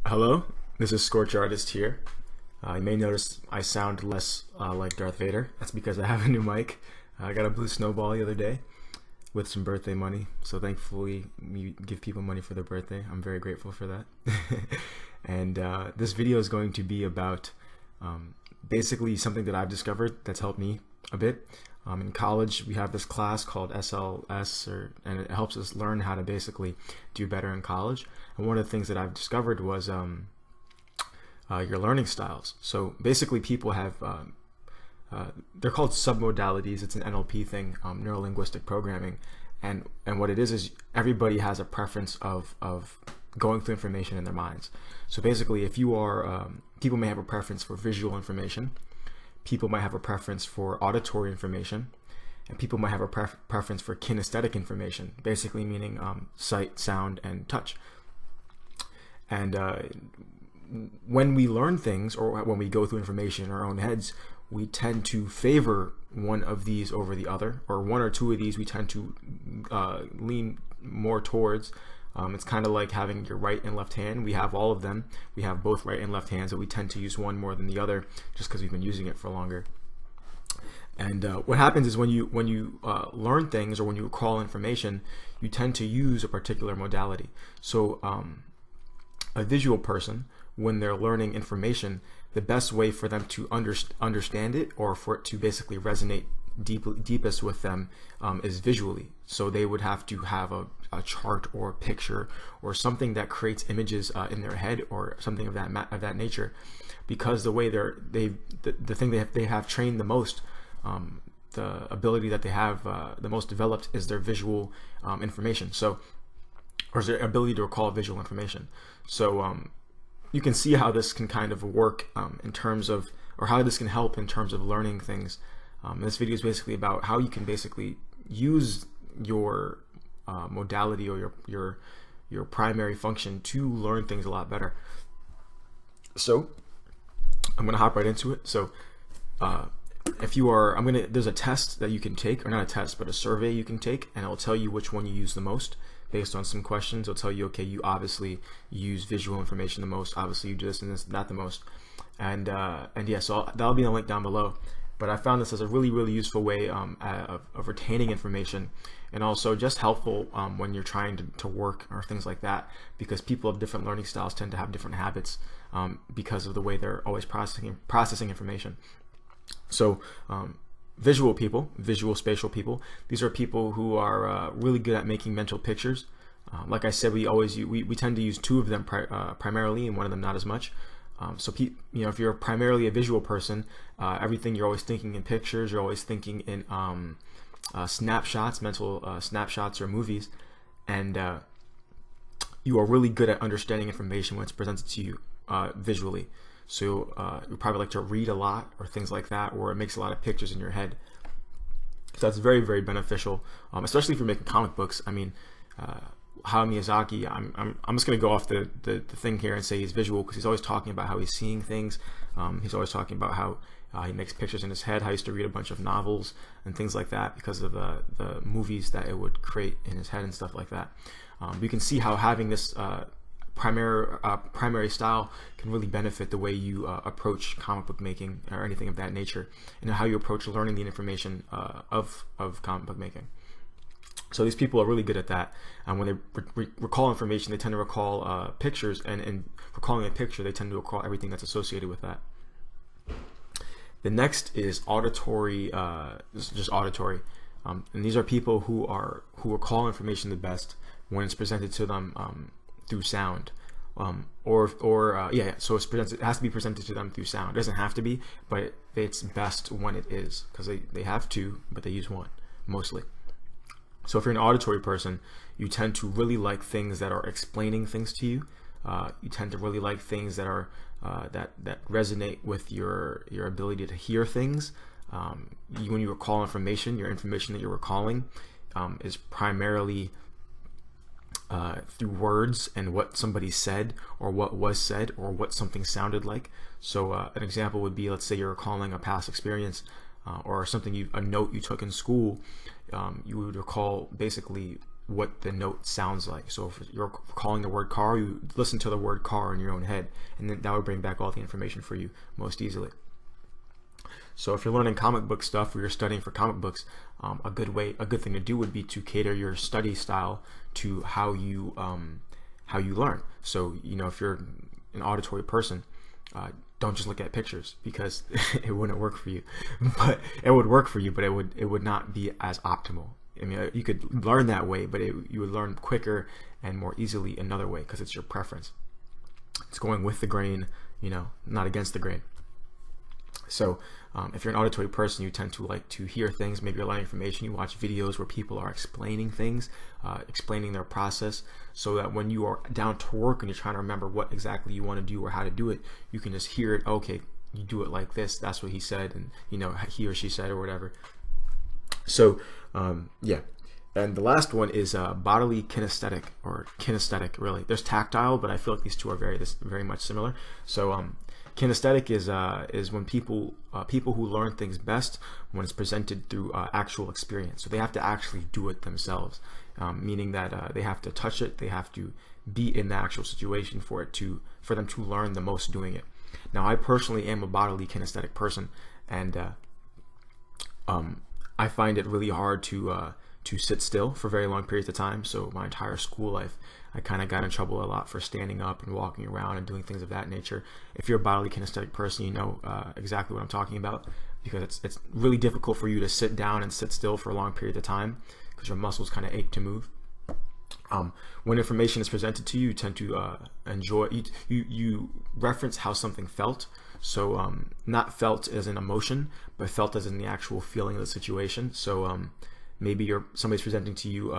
Hello, this is Scorch Artist here. You may notice I sound less like Darth Vader. That's because I have a new mic. I got a blue snowball the other day with some birthday money. So thankfully, we give people money for their birthday. I'm very grateful for that. And this video is going to be about basically something that I've discovered that's helped me a bit. In college, we have this class called SLS, and it helps us learn how to basically do better in college. And one of the things that I've discovered was your learning styles. So basically, people have they're called submodalities. It's an NLP thing, neuro-linguistic programming, and what it is everybody has a preference of going through information in their minds. So basically, if you are people may have a preference for visual information. People might have a preference for auditory information, and people might have a preference for kinesthetic information, basically meaning sight, sound, and touch. And when we learn things, or when we go through information in our own heads, we tend to favor one of these over the other, or one or two of these we tend to lean more towards. It's kind of like having your right and left hand. We have all of them. We have both right and left hands, but we tend to use one more than the other just because we've been using it for longer. And what happens is when you learn things, or when you recall information, you tend to use a particular modality. So a visual person, when they're learning information, the best way for them to understand it, or for it to basically resonate deepest with them, is visually. So they would have to have a chart or a picture or something that creates images in their head, or something of that nature, because the way the thing they have trained the most, the ability that they have the most developed, is their visual information. So, or is their ability to recall visual information. So you can see how this can kind of work in terms of, or how this can help in terms of learning things. This video is basically about how you can basically use your modality, or your primary function, to learn things a lot better. So I'm gonna hop right into it. So if you are, there's a test that you can take, or not a test, but a survey you can take, and it'll tell you which one you use the most based on some questions. It'll tell you, okay, you obviously use visual information the most, obviously you do this and this and that the most, and yeah, so that'll be in the link down below. But I found this as a really useful way of retaining information, and also just helpful when you're trying to work or things like that, because people of different learning styles tend to have different habits because of the way they're always processing information. So visual people, visual spatial people, these are people who are really good at making mental pictures. Like I said, we tend to use two of them primarily, and one of them not as much. So if you're primarily a visual person, everything you're always thinking in pictures, you're always thinking in snapshots, mental snapshots or movies, and you are really good at understanding information when it's presented to you visually. So you probably like to read a lot, or things like that, or it makes a lot of pictures in your head. So that's very beneficial, especially if you're making comic books. I mean, Hayao Miyazaki, I'm just going to go off the thing here and say he's visual, because he's always talking about how he's seeing things. He's always talking about how he makes pictures in his head, how he used to read a bunch of novels and things like that because of the movies that it would create in his head and stuff like that. You can see how having this primary style can really benefit the way you approach comic book making, or anything of that nature, and how you approach learning the information of comic book making. So these people are really good at that. When they recall information, they tend to recall pictures, and recalling a picture, they tend to recall everything that's associated with that. The next is auditory. This is just auditory, and these are people who recall information the best when it's presented to them through sound, so it has to be presented to them through sound. It doesn't have to be, but it's best when it is, because they have two, but they use one mostly. So if you're an auditory person, you tend to really like things that are explaining things to you. You tend to really like things that are that resonate with your ability to hear things. When you recall information, your information that you're recalling is primarily through words, and what somebody said, or what was said, or what something sounded like. So an example would be, let's say you're recalling a past experience, or something, a note you took in school. You would recall basically what the note sounds like. So if you're calling the word car, you listen to the word car in your own head, and then that would bring back all the information for you most easily. So if you're learning comic book stuff or you're studying for comic books, a good thing to do would be to cater your study style to how you learn. So if you're an auditory person, don't just look at pictures, because it wouldn't work for you. But it would work for you, but it would not be as optimal. I mean, you could learn that way, but you would learn quicker and more easily another way, because it's your preference. It's going with the grain, not against the grain. So if you're an auditory person, you tend to like to hear things. Maybe you're learning information. You watch videos where people are explaining things, explaining their process, so that when you are down to work and you're trying to remember what exactly you want to do or how to do it, you can just hear it. Okay, you do it like this. That's what he said, and he or she said, or whatever. So yeah. And the last one is bodily kinesthetic, or kinesthetic, really. There's tactile, but I feel like these two are very much similar. So kinesthetic is when people who learn things best when it's presented through actual experience. So they have to actually do it themselves, meaning that they have to touch it, they have to be in the actual situation for them to learn the most doing it. Now, I personally am a bodily kinesthetic person, and I find it really hard to sit still for very long periods of time. So my entire school life, I kind of got in trouble a lot for standing up and walking around and doing things of that nature. If you're a bodily kinesthetic person, you know exactly what I'm talking about, because it's really difficult for you to sit down and sit still for a long period of time, because your muscles kind of ache to move. When information is presented to you, you tend to enjoy, you reference how something felt. So not felt as an emotion, but felt as in the actual feeling of the situation. So maybe somebody's presenting to you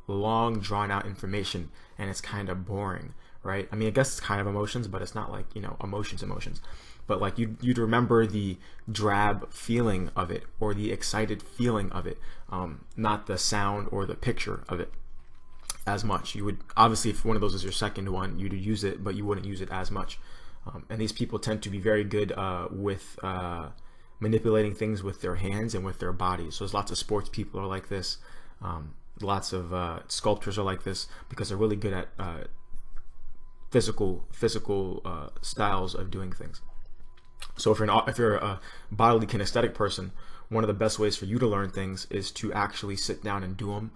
long, drawn out information, and it's kind of boring, right? I mean, I guess it's kind of emotions, but it's not like, emotions. But like you'd remember the drab feeling of it, or the excited feeling of it, not the sound or the picture of it as much. You would, obviously, if one of those is your second one, you'd use it, but you wouldn't use it as much. And these people tend to be very good with manipulating things with their hands and with their bodies. So there's lots of sports people are like this. Lots of sculptors are like this, because they're really good at physical styles of doing things. So if you're a bodily kinesthetic person, one of the best ways for you to learn things is to actually sit down and do them.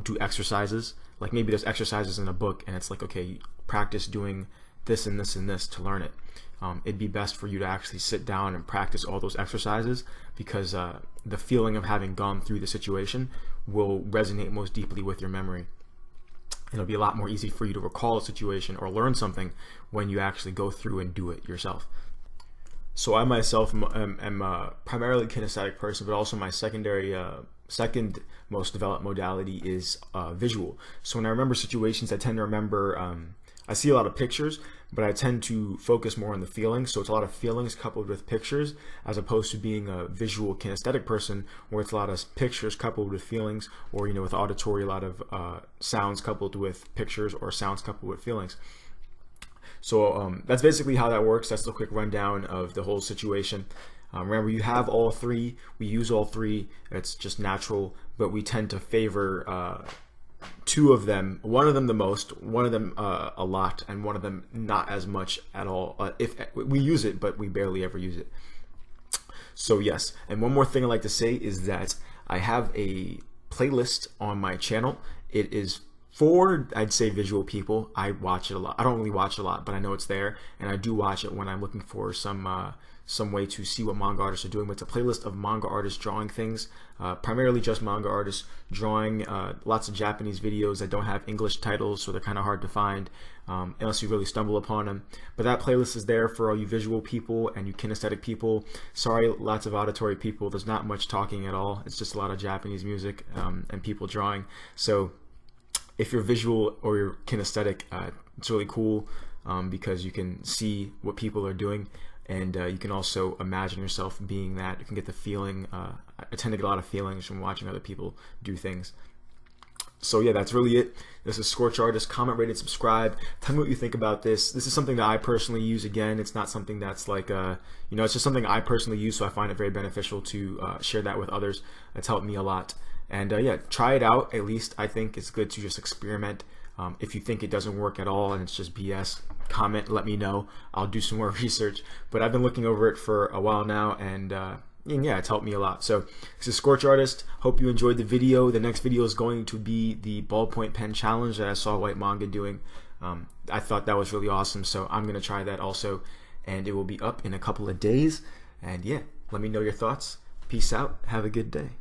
Do exercises. Like maybe there's exercises in a book, and it's like, okay, practice doing this and this and this to learn it. It'd be best for you to actually sit down and practice all those exercises, because the feeling of having gone through the situation will resonate most deeply with your memory. It'll be a lot more easy for you to recall a situation or learn something when you actually go through and do it yourself. So I myself am a primarily kinesthetic person, but also my second most developed modality is visual. So when I remember situations, I tend to remember, I see a lot of pictures, but I tend to focus more on the feelings. So it's a lot of feelings coupled with pictures, as opposed to being a visual kinesthetic person, where it's a lot of pictures coupled with feelings, or with auditory, a lot of sounds coupled with pictures, or sounds coupled with feelings. So that's basically how that works. That's a quick rundown of the whole situation. Remember, you have all three. We use all three. It's just natural, but we tend to favor two of them, one of them the most, one of them a lot, and one of them not as much at all. If we use it, but we barely ever use it. So yes, and one more thing I'd like to say is that I have a playlist on my channel. It is for, I'd say, visual people. I watch it a lot. I don't really watch it a lot, but I know it's there, and I do watch it when I'm looking for some way to see what manga artists are doing. But it's a playlist of manga artists drawing things, primarily just manga artists drawing. Lots of Japanese videos that don't have English titles, so they're kind of hard to find unless you really stumble upon them. But that playlist is there for all you visual people and you kinesthetic people. Sorry, lots of auditory people. There's not much talking at all. It's just a lot of Japanese music and people drawing. So if you're visual or you're kinesthetic, it's really cool because you can see what people are doing, and you can also imagine yourself being that. You can get the feeling. I tend to get a lot of feelings from watching other people do things. So yeah, that's really it. This is Scorch Artist. Comment, rate, and subscribe. Tell me what you think about this. This is something that I personally use. Again, it's not something that's like it's just something I personally use, so I find it very beneficial to share that with others. It's helped me a lot. And yeah, try it out. At least I think it's good to just experiment. If you think it doesn't work at all and it's just BS, comment, let me know. I'll do some more research. But I've been looking over it for a while now, and yeah, it's helped me a lot. So this is Scorch Artist. Hope you enjoyed the video. The next video is going to be the ballpoint pen challenge that I saw White Manga doing. I thought that was really awesome, so I'm going to try that also. And it will be up in a couple of days. And yeah, let me know your thoughts. Peace out. Have a good day.